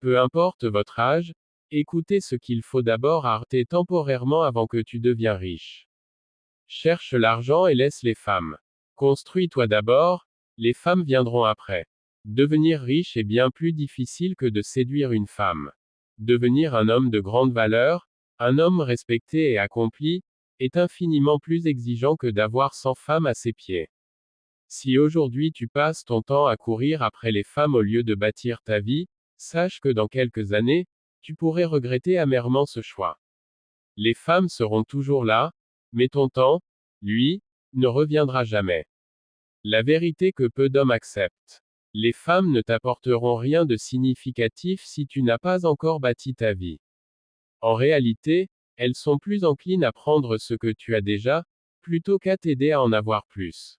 Peu importe votre âge, écoutez ce qu'il faut d'abord arrêter temporairement avant que tu deviens riche. Cherche l'argent et laisse les femmes. Construis-toi d'abord, les femmes viendront après. Devenir riche est bien plus difficile que de séduire une femme. Devenir un homme de grande valeur, un homme respecté et accompli, est infiniment plus exigeant que d'avoir 100 femmes à ses pieds. Si aujourd'hui tu passes ton temps à courir après les femmes au lieu de bâtir ta vie, sache que dans quelques années, tu pourrais regretter amèrement ce choix. Les femmes seront toujours là, mais ton temps, lui, ne reviendra jamais. La vérité que peu d'hommes acceptent. Les femmes ne t'apporteront rien de significatif si tu n'as pas encore bâti ta vie. En réalité, elles sont plus enclines à prendre ce que tu as déjà, plutôt qu'à t'aider à en avoir plus.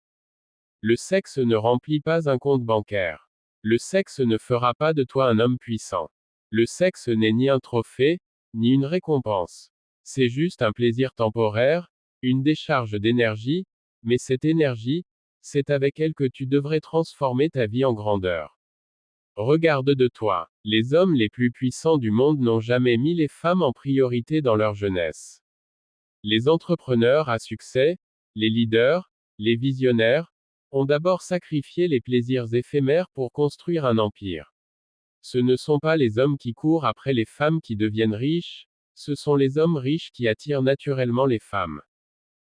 Le sexe ne remplit pas un compte bancaire. Le sexe ne fera pas de toi un homme puissant. Le sexe n'est ni un trophée, ni une récompense. C'est juste un plaisir temporaire, une décharge d'énergie, mais cette énergie, c'est avec elle que tu devrais transformer ta vie en grandeur. Regarde de toi. Les hommes les plus puissants du monde n'ont jamais mis les femmes en priorité dans leur jeunesse. Les entrepreneurs à succès, les leaders, les visionnaires, ont d'abord sacrifié les plaisirs éphémères pour construire un empire. Ce ne sont pas les hommes qui courent après les femmes qui deviennent riches, ce sont les hommes riches qui attirent naturellement les femmes.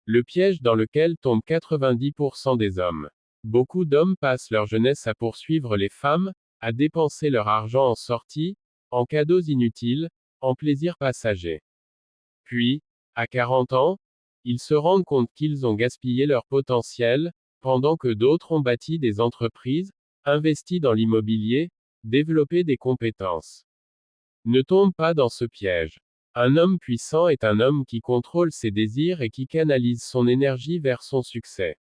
Le piège dans lequel tombent 90% des hommes. Beaucoup d'hommes passent leur jeunesse à poursuivre les femmes, à dépenser leur argent en sorties, en cadeaux inutiles, en plaisirs passagers. Puis, à 40 ans, ils se rendent compte qu'ils ont gaspillé leur potentiel, pendant que d'autres ont bâti des entreprises, investi dans l'immobilier, développé des compétences. Ne tombe pas dans ce piège. Un homme puissant est un homme qui contrôle ses désirs et qui canalise son énergie vers son succès.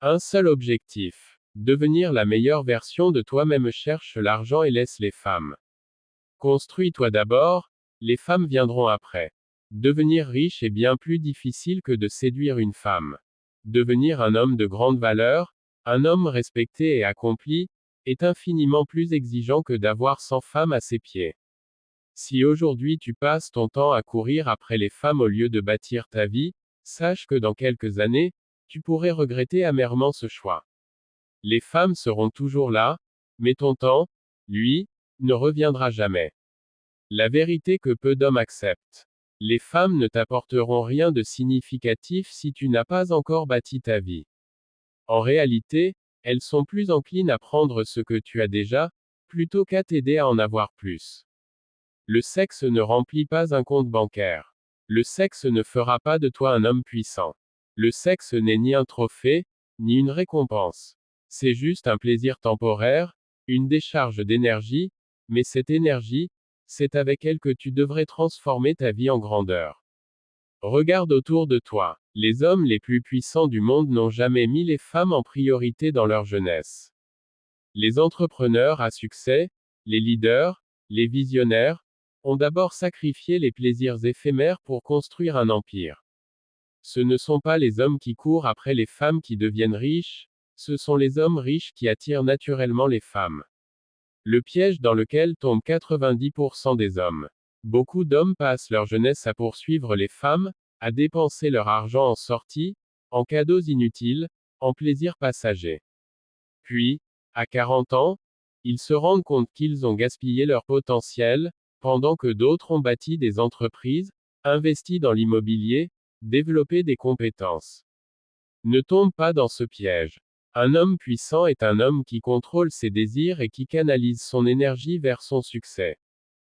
Un seul objectif. Devenir la meilleure version de toi-même. Cherche l'argent et laisse les femmes. Construis-toi d'abord, les femmes viendront après. Devenir riche est bien plus difficile que de séduire une femme. Devenir un homme de grande valeur, un homme respecté et accompli, est infiniment plus exigeant que d'avoir 100 femmes à ses pieds. Si aujourd'hui tu passes ton temps à courir après les femmes au lieu de bâtir ta vie, sache que dans quelques années, tu pourrais regretter amèrement ce choix. Les femmes seront toujours là, mais ton temps, lui, ne reviendra jamais. La vérité que peu d'hommes acceptent. Les femmes ne t'apporteront rien de significatif si tu n'as pas encore bâti ta vie. En réalité, elles sont plus enclines à prendre ce que tu as déjà, plutôt qu'à t'aider à en avoir plus. Le sexe ne remplit pas un compte bancaire. Le sexe ne fera pas de toi un homme puissant. Le sexe n'est ni un trophée, ni une récompense. C'est juste un plaisir temporaire, une décharge d'énergie, mais cette énergie, c'est avec elle que tu devrais transformer ta vie en grandeur. Regarde autour de toi. Les hommes les plus puissants du monde n'ont jamais mis les femmes en priorité dans leur jeunesse. Les entrepreneurs à succès, les leaders, les visionnaires, ont d'abord sacrifié les plaisirs éphémères pour construire un empire. Ce ne sont pas les hommes qui courent après les femmes qui deviennent riches, ce sont les hommes riches qui attirent naturellement les femmes. Le piège dans lequel tombent 90% des hommes. Beaucoup d'hommes passent leur jeunesse à poursuivre les femmes, à dépenser leur argent en sorties, en cadeaux inutiles, en plaisirs passagers. Puis, à 40 ans, ils se rendent compte qu'ils ont gaspillé leur potentiel, pendant que d'autres ont bâti des entreprises, investi dans l'immobilier, développé des compétences. Ne tombe pas dans ce piège. Un homme puissant est un homme qui contrôle ses désirs et qui canalise son énergie vers son succès.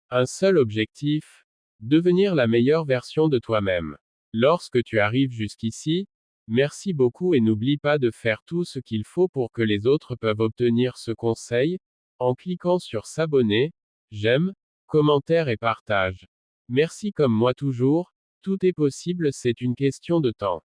Un seul objectif, devenir la meilleure version de toi-même. Lorsque tu arrives jusqu'ici, merci beaucoup et n'oublie pas de faire tout ce qu'il faut pour que les autres peuvent obtenir ce conseil, en cliquant sur s'abonner, j'aime, commentaire et partage. Merci comme moi toujours, tout est possible, c'est une question de temps.